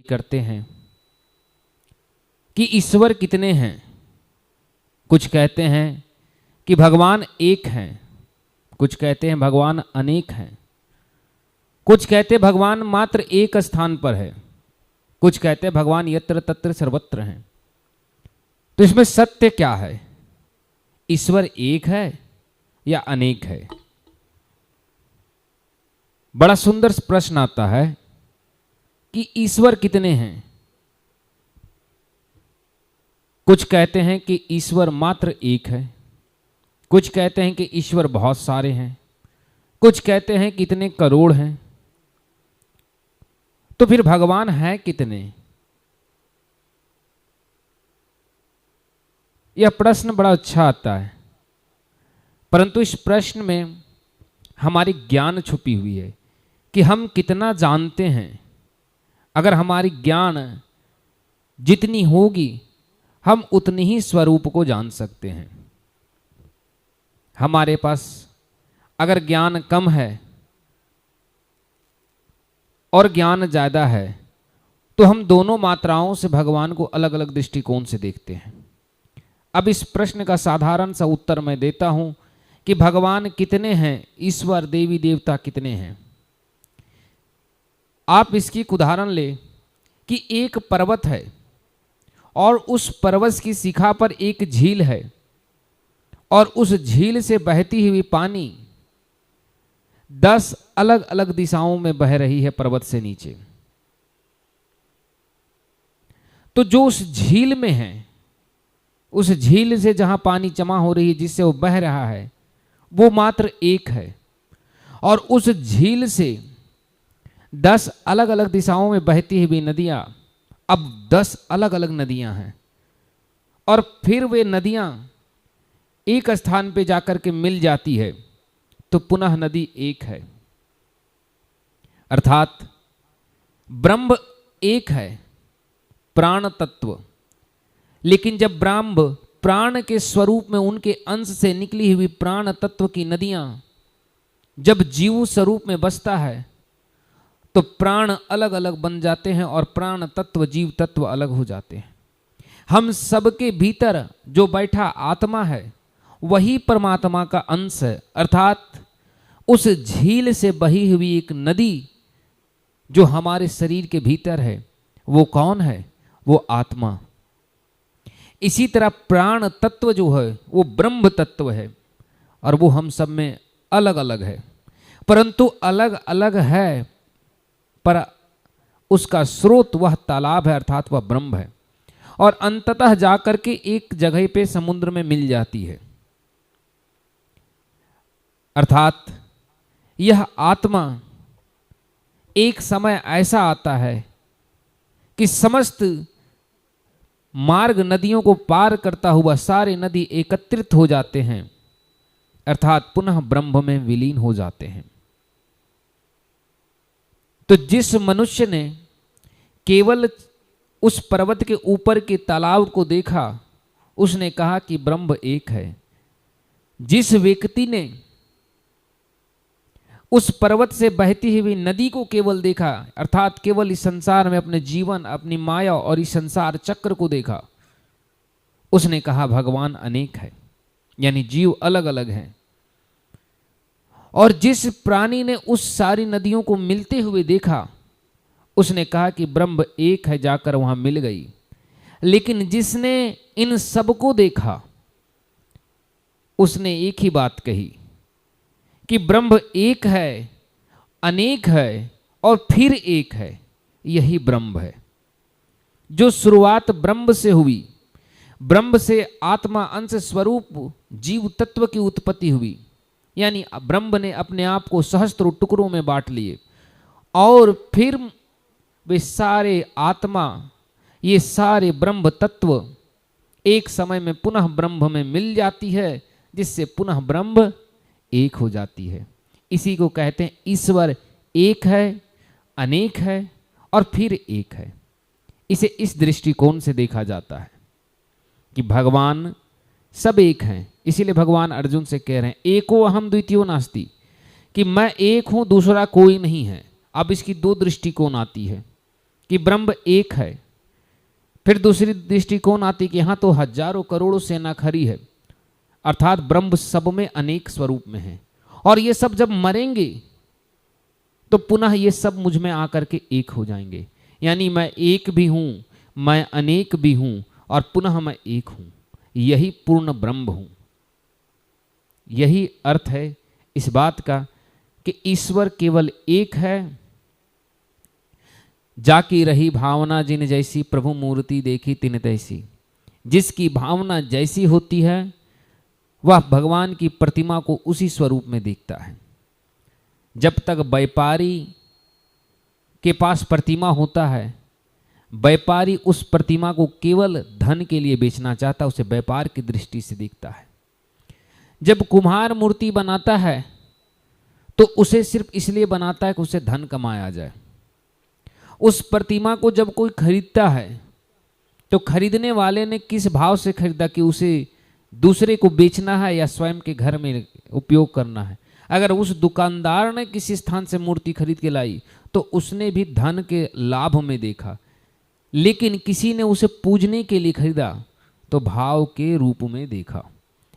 करते हैं कि ईश्वर कितने हैं। कुछ कहते हैं कि भगवान एक हैं, कुछ कहते हैं भगवान अनेक हैं, कुछ कहते हैं भगवान मात्र एक स्थान पर है, कुछ कहते हैं भगवान यत्र तत्र सर्वत्र हैं। तो इसमें सत्य क्या है? ईश्वर एक है या अनेक है? बड़ा सुंदर प्रश्न आता है कि ईश्वर कितने हैं। कुछ कहते हैं कि ईश्वर मात्र एक है, कुछ कहते हैं कि ईश्वर बहुत सारे हैं, कुछ कहते हैं कि इतने करोड़ हैं। तो फिर भगवान है कितने? यह प्रश्न बड़ा अच्छा आता है, परंतु इस प्रश्न में हमारी ज्ञान छुपी हुई है कि हम कितना जानते हैं। अगर हमारी ज्ञान जितनी होगी हम उतनी ही स्वरूप को जान सकते हैं। हमारे पास अगर ज्ञान कम है और ज्ञान ज्यादा है तो हम दोनों मात्राओं से भगवान को अलग अलग दृष्टिकोण से देखते हैं। अब इस प्रश्न का साधारण सा उत्तर मैं देता हूं कि भगवान कितने हैं, ईश्वर देवी देवता कितने हैं। आप इसकी एक उदाहरण ले कि एक पर्वत है और उस पर्वत की शिखा पर एक झील है और उस झील से बहती हुई पानी 10 अलग अलग दिशाओं में बह रही है पर्वत से नीचे। तो जो उस झील में है, उस झील से जहां पानी जमा हो रही है, जिससे वो बह रहा है, वो मात्र एक है। और उस झील से 10 अलग अलग दिशाओं में बहती हुई नदियां, अब 10 अलग अलग नदियां हैं और फिर वे नदियां एक स्थान पे जाकर के मिल जाती है तो पुनः नदी एक है। अर्थात ब्रह्म एक है, प्राण तत्व। लेकिन जब ब्रह्म प्राण के स्वरूप में उनके अंश से निकली हुई प्राण तत्व की नदियां जब जीव स्वरूप में बसता है तो प्राण अलग अलग बन जाते हैं और प्राण तत्व जीव तत्व अलग हो जाते हैं। हम सबके भीतर जो बैठा आत्मा है वही परमात्मा का अंश है। अर्थात उस झील से बही हुई एक नदी जो हमारे शरीर के भीतर है, वो कौन है? वो आत्मा। इसी तरह प्राण तत्व जो है वो ब्रह्म तत्व है और वो हम सब में अलग अलग है, परंतु अलग अलग है पर उसका स्रोत वह तालाब है, अर्थात वह ब्रह्म है और अंततः जाकर के एक जगह पे समुद्र में मिल जाती है। अर्थात यह आत्मा एक समय ऐसा आता है कि समस्त मार्ग नदियों को पार करता हुआ सारे नदी एकत्रित हो जाते हैं, अर्थात पुनः ब्रह्म में विलीन हो जाते हैं। तो जिस मनुष्य ने केवल उस पर्वत के ऊपर के तालाब को देखा, उसने कहा कि ब्रह्म एक है। जिस व्यक्ति ने उस पर्वत से बहती हुई नदी को केवल देखा, अर्थात केवल इस संसार में अपने जीवन, अपनी माया और इस संसार चक्र को देखा, उसने कहा भगवान अनेक है, यानी जीव अलग अलग हैं। और जिस प्राणी ने उस सारी नदियों को मिलते हुए देखा, उसने कहा कि ब्रह्म एक है, जाकर वहां मिल गई। लेकिन जिसने इन सबको देखा उसने एक ही बात कही कि ब्रह्म एक है, अनेक है और फिर एक है, यही ब्रह्म है। जो शुरुआत ब्रह्म से हुई, ब्रह्म से आत्मा अंश स्वरूप जीव तत्व की उत्पत्ति हुई, यानी ब्रह्म ने अपने आप को सहस्त्रों टुकड़ों में बांट लिए और फिर वे सारे आत्मा, ये सारे ब्रह्म तत्व एक समय में पुनः ब्रह्म में मिल जाती है, जिससे पुनः ब्रह्म एक हो जाती है। इसी को कहते हैं ईश्वर एक है, अनेक है और फिर एक है। इसे इस दृष्टिकोण से देखा जाता है कि भगवान सब एक हैं। इसीलिए भगवान अर्जुन से कह रहे हैं एको अहम द्वितीयो नास्ति, कि मैं एक हूं, दूसरा कोई नहीं है। अब इसकी दो दृष्टिकोण आती है कि ब्रह्म एक है। फिर दूसरी दृष्टिकोण आती कि यहां तो हजारों करोड़ों सेना खड़ी है, अर्थात ब्रह्म सब में अनेक स्वरूप में है, और ये सब जब मरेंगे तो पुनः ये सब मुझ में आकर के एक हो जाएंगे। यानी मैं एक भी हूं, मैं अनेक भी हूं, और पुनः मैं एक हूं। यही पूर्ण ब्रह्म हूं। यही अर्थ है इस बात का कि ईश्वर केवल एक है। जाकी रही भावना जिन जैसी, प्रभु मूर्ति देखी तिन तैसी। जिसकी भावना जैसी होती है वह भगवान की प्रतिमा को उसी स्वरूप में देखता है। जब तक व्यापारी के पास प्रतिमा होता है, व्यापारी उस प्रतिमा को केवल धन के लिए बेचना चाहता, उसे व्यापार की दृष्टि से देखता है। जब कुम्हार मूर्ति बनाता है तो उसे सिर्फ इसलिए बनाता है कि उसे धन कमाया जाए। उस प्रतिमा को जब कोई खरीदता है तो खरीदने वाले ने किस भाव से खरीदा, कि उसे दूसरे को बेचना है या स्वयं के घर में उपयोग करना है। अगर उस दुकानदार ने किसी स्थान से मूर्ति खरीद के लाई तो उसने भी धन के लाभ में देखा, लेकिन किसी ने उसे पूजने के लिए खरीदा तो भाव के रूप में देखा।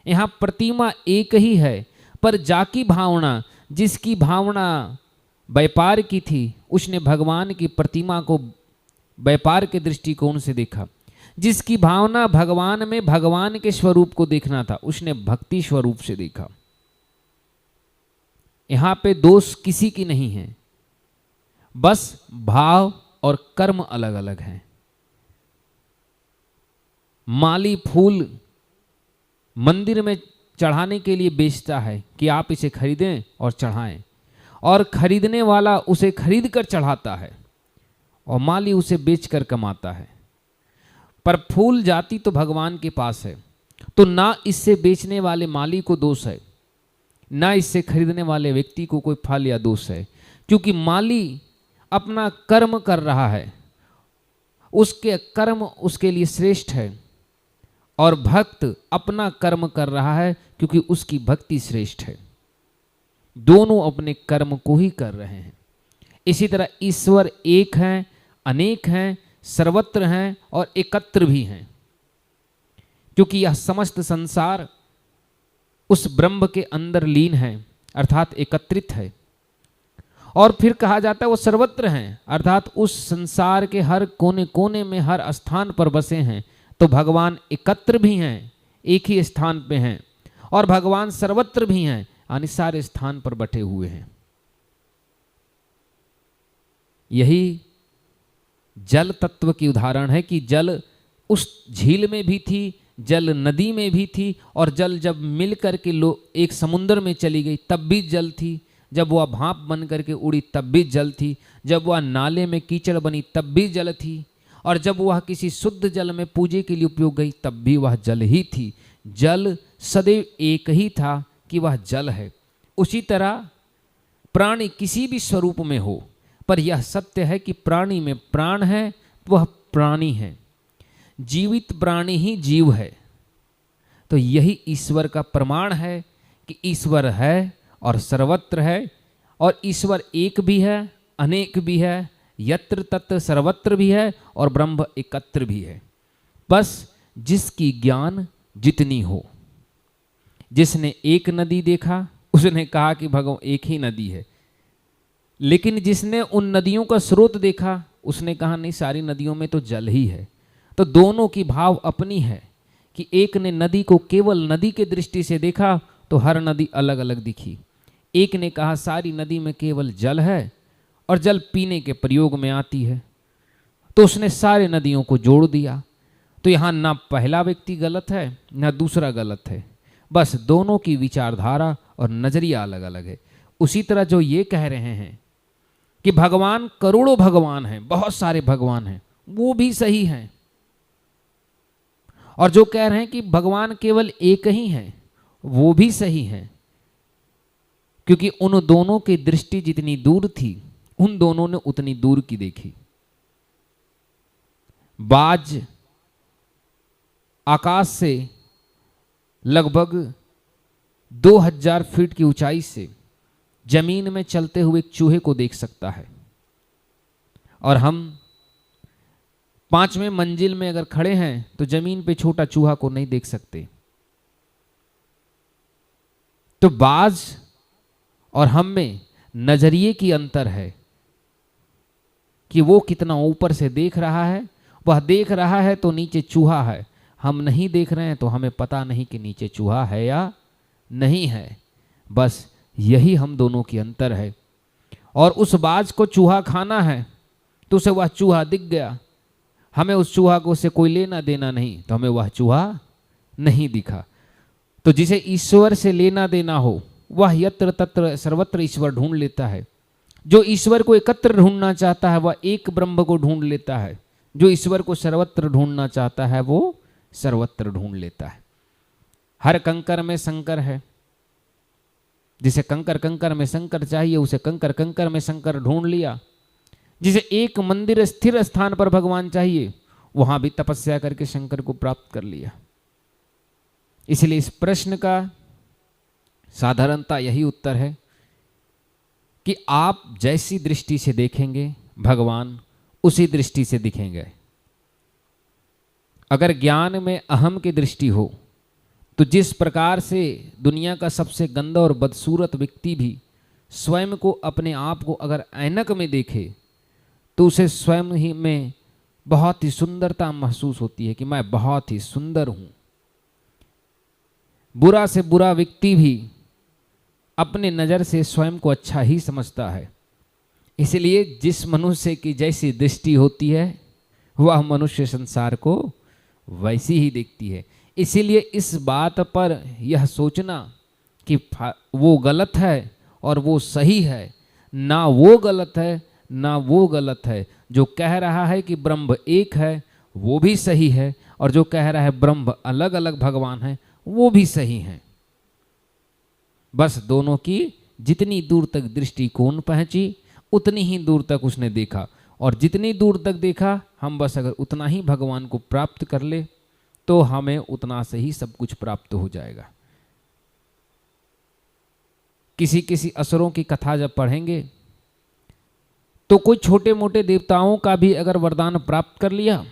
यहाँ प्रतिमा एक ही है, पर जाकी भावना, जिसकी भावना व्यापार की थी, उसने भगवान की प्रतिमा को व्यापार के दृष्टिकोण से देखा। जिसकी भावना भगवान में भगवान के स्वरूप को देखना था, उसने भक्ति स्वरूप से देखा। यहां पे दोष किसी की नहीं है, बस भाव और कर्म अलग अलग हैं। माली फूल मंदिर में चढ़ाने के लिए बेचता है कि आप इसे खरीदें और चढ़ाएं, और खरीदने वाला उसे खरीद कर चढ़ाता है और माली उसे बेचकर कमाता है। पर फूल जाती तो भगवान के पास है, तो ना इससे बेचने वाले माली को दोष है, ना इससे खरीदने वाले व्यक्ति को कोई फल या दोष है, क्योंकि माली अपना कर्म कर रहा है, उसके कर्म उसके लिए श्रेष्ठ है, और भक्त अपना कर्म कर रहा है क्योंकि उसकी भक्ति श्रेष्ठ है। दोनों अपने कर्म को ही कर रहे हैं। इसी तरह ईश्वर एक हैं, अनेक हैं, सर्वत्र हैं और एकत्र भी हैं, क्योंकि यह समस्त संसार उस ब्रह्म के अंदर लीन है, अर्थात एकत्रित है। और फिर कहा जाता है वो सर्वत्र हैं, अर्थात उस संसार के हर कोने कोने में, हर स्थान पर बसे हैं। तो भगवान एकत्र भी हैं, एक ही स्थान पे हैं, और भगवान सर्वत्र भी हैं, यानी सारे स्थान पर बैठे हुए हैं। यही जल तत्व की उदाहरण है कि जल उस झील में भी थी, जल नदी में भी थी, और जल जब मिल करके एक समुद्र में चली गई तब भी जल थी, जब वह भाप बन करके उड़ी तब भी जल थी, जब वह नाले में कीचड़ बनी तब भी जल थी, और जब वह किसी शुद्ध जल में पूजे के लिए उपयोग गई तब भी वह जल ही थी। जल सदैव एक ही था कि वह जल है। उसी तरह प्राणी किसी भी स्वरूप में हो, पर यह सत्य है कि प्राणी में प्राण है, वह प्राणी है। जीवित प्राणी ही जीव है। तो यही ईश्वर का प्रमाण है कि ईश्वर है और सर्वत्र है, और ईश्वर एक भी है, अनेक भी है, यत्र तत्र सर्वत्र भी है, और ब्रह्म एकत्र भी है। बस जिसकी ज्ञान जितनी हो। जिसने एक नदी देखा उसने कहा कि भगवान एक ही नदी है, लेकिन जिसने उन नदियों का स्रोत देखा उसने कहा नहीं, सारी नदियों में तो जल ही है। तो दोनों की भाव अपनी है कि एक ने नदी को केवल नदी के दृष्टि से देखा तो हर नदी अलग अलग दिखी। एक ने कहा सारी नदी में केवल जल है और जल पीने के प्रयोग में आती है, तो उसने सारे नदियों को जोड़ दिया। तो यहाँ ना पहला व्यक्ति गलत है ना दूसरा गलत है, बस दोनों की विचारधारा और नजरिया अलग अलग है। उसी तरह जो ये कह रहे हैं कि भगवान करोड़ों भगवान हैं, बहुत सारे भगवान हैं, वो भी सही हैं। और जो कह रहे हैं कि भगवान केवल एक ही हैं, वो भी सही हैं, क्योंकि उन दोनों की दृष्टि जितनी दूर थी उन दोनों ने उतनी दूर की देखी। बाज आकाश से लगभग 2000 फीट की ऊंचाई से जमीन में चलते हुए एक चूहे को देख सकता है, और हम 5वें मंजिल में अगर खड़े हैं तो जमीन पे छोटा चूहा को नहीं देख सकते। तो बाज और हम में नजरिए की अंतर है कि वो कितना ऊपर से देख रहा है। वह देख रहा है तो नीचे चूहा है, हम नहीं देख रहे हैं तो हमें पता नहीं कि नीचे चूहा है या नहीं है। बस यही हम दोनों की अंतर है। और उस बाज को चूहा खाना है तो उसे वह चूहा दिख गया, हमें उस चूहा को उससे कोई लेना देना नहीं, तो हमें वह चूहा नहीं दिखा। तो जिसे ईश्वर से लेना देना हो वह यत्र तत्र सर्वत्र ईश्वर ढूंढ लेता है। जो ईश्वर को एकत्र ढूंढना चाहता है वह एक ब्रह्म को ढूंढ लेता है। जो ईश्वर को सर्वत्र ढूंढना चाहता है वो सर्वत्र ढूंढ लेता है। हर कंकर में शंकर है। जिसे कंकर कंकर में शंकर चाहिए उसे कंकर कंकर में शंकर ढूंढ लिया। जिसे एक मंदिर स्थिर स्थान पर भगवान चाहिए वहां भी तपस्या करके शंकर को प्राप्त कर लिया। इसलिए इस प्रश्न का साधारणता यही उत्तर है कि आप जैसी दृष्टि से देखेंगे भगवान उसी दृष्टि से दिखेंगे। अगर ज्ञान में अहम की दृष्टि हो तो जिस प्रकार से दुनिया का सबसे गंदा और बदसूरत व्यक्ति भी स्वयं को अपने आप को अगर ऐनक में देखे तो उसे स्वयं ही में बहुत ही सुंदरता महसूस होती है कि मैं बहुत ही सुंदर हूं। बुरा से बुरा व्यक्ति भी अपने नज़र से स्वयं को अच्छा ही समझता है। इसलिए जिस मनुष्य की जैसी दृष्टि होती है वह मनुष्य संसार को वैसी ही देखती है। इसीलिए इस बात पर यह सोचना कि वो गलत है और वो सही है, ना वो गलत है ना वो गलत है। जो कह रहा है कि ब्रह्म एक है वो भी सही है, और जो कह रहा है ब्रह्म अलग अलग भगवान है वो भी सही है। बस दोनों की जितनी दूर तक दृष्टिकोण पहुंची उतनी ही दूर तक उसने देखा, और जितनी दूर तक देखा हम बस अगर उतना ही भगवान को प्राप्त कर ले तो हमें उतना से ही सब कुछ प्राप्त हो जाएगा। किसी किसी असुरों की कथा जब पढ़ेंगे तो कोई छोटे मोटे देवताओं का भी अगर वरदान प्राप्त कर लिया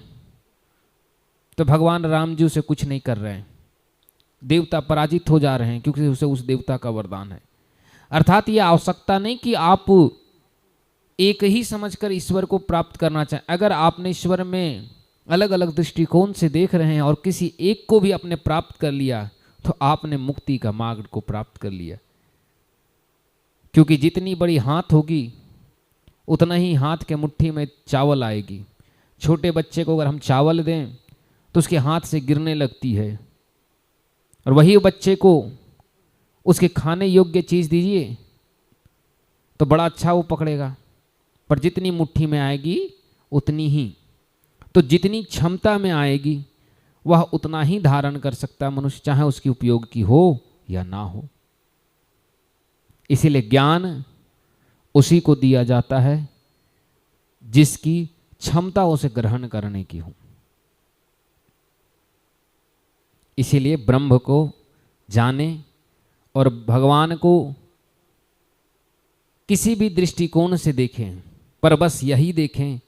तो भगवान राम जी उसे कुछ नहीं कर रहे हैं, देवता पराजित हो जा रहे हैं क्योंकि उसे उस देवता का वरदान है। अर्थात यह आवश्यकता नहीं कि आप एक ही समझकर ईश्वर को प्राप्त करना चाहें। अगर आपने ईश्वर में अलग अलग दृष्टिकोण से देख रहे हैं और किसी एक को भी आपने प्राप्त कर लिया तो आपने मुक्ति का मार्ग को प्राप्त कर लिया। क्योंकि जितनी बड़ी हाथ होगी उतना ही हाथ के मुट्ठी में चावल आएगी। छोटे बच्चे को अगर हम चावल दें तो उसके हाथ से गिरने लगती है, और वही बच्चे को उसके खाने योग्य चीज़ दीजिए तो बड़ा अच्छा वो पकड़ेगा, पर जितनी मुट्ठी में आएगी उतनी ही, तो जितनी क्षमता में आएगी वह उतना ही धारण कर सकता है मनुष्य, चाहे उसकी उपयोग की हो या ना हो। इसीलिए ज्ञान उसी को दिया जाता है जिसकी क्षमता उसे ग्रहण करने की हो। इसीलिए ब्रह्म को जाने और भगवान को किसी भी दृष्टिकोण से देखें, पर बस यही देखें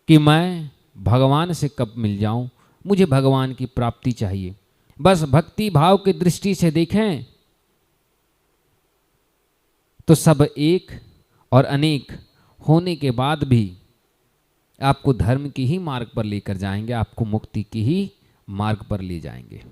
कि मैं भगवान से कब मिल जाऊं, मुझे भगवान की प्राप्ति चाहिए। बस भक्ति भाव की दृष्टि से देखें तो सब एक और अनेक होने के बाद भी आपको धर्म की ही मार्ग पर लेकर जाएंगे, आपको मुक्ति की ही मार्ग पर ले जाएंगे।